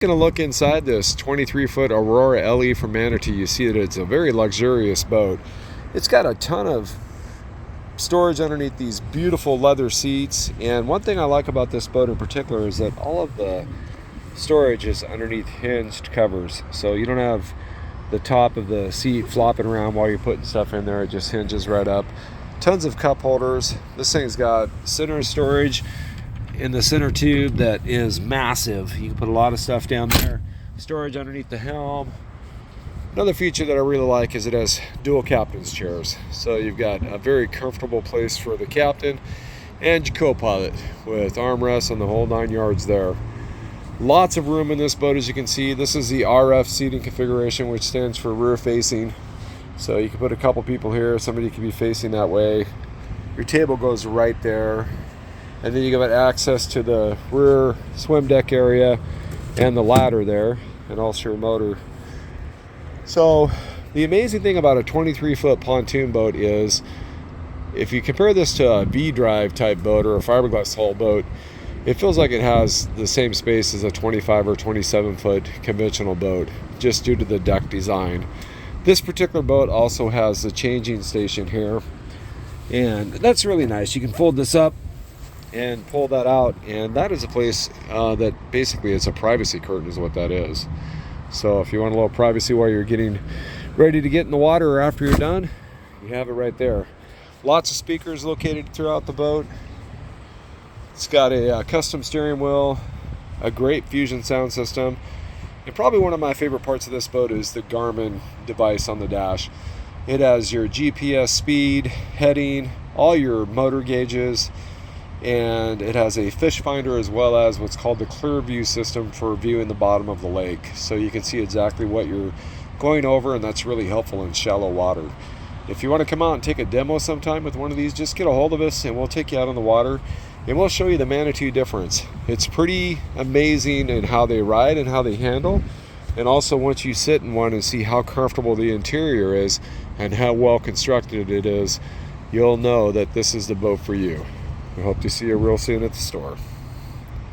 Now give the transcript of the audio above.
Going to look inside this 23-foot Aurora LE from Manitou. You see that it's a very luxurious boat. It's got a ton of storage underneath these beautiful leather seats, and one thing I like about this boat in particular is that all of the storage is underneath hinged covers, so you don't have the top of the seat flopping around while you're putting stuff in there. It just hinges right up. Tons of cup holders. This thing's got center storage in the center tube that is massive. You can put a lot of stuff down there. Storage underneath the helm. Another feature that I really like is it has dual captain's chairs, so you've got a very comfortable place for the captain and your co-pilot with armrests and the whole 9 yards there. Lots of room in this boat, as you can see. This is the RF seating configuration, which stands for rear facing, so you can put a couple people here. Somebody can be facing that way. Your table goes right there. And then you got access to the rear swim deck area and the ladder there, and also your motor. So the amazing thing about a 23-foot pontoon boat is, if you compare this to a V-drive type boat or a fiberglass hull boat, it feels like it has the same space as a 25 or 27-foot conventional boat, just due to the deck design. This particular boat also has the changing station here, and that's really nice. You can fold this up and pull that out, and that is a place that basically it's a privacy curtain is what that is. So if you want a little privacy while you're getting ready to get in the water or after you're done, you have it right there. Lots of speakers located throughout the boat. It's got a custom steering wheel, a great fusion sound system, and probably one of my favorite parts of this boat is the Garmin device on the dash. It has your GPS speed, heading, all your motor gauges, and it has a fish finder as well as what's called the clear view system for viewing the bottom of the lake, so you can see exactly what you're going over, and that's really helpful in shallow water. If you want to come out and take a demo sometime with one of these, just get a hold of us and we'll take you out on the water and we'll show you the Manitou difference. It's pretty amazing in how they ride and how they handle, and also once you sit in one and see how comfortable the interior is and how well constructed it is, you'll know that this is the boat for you. I hope to see you real soon at the store.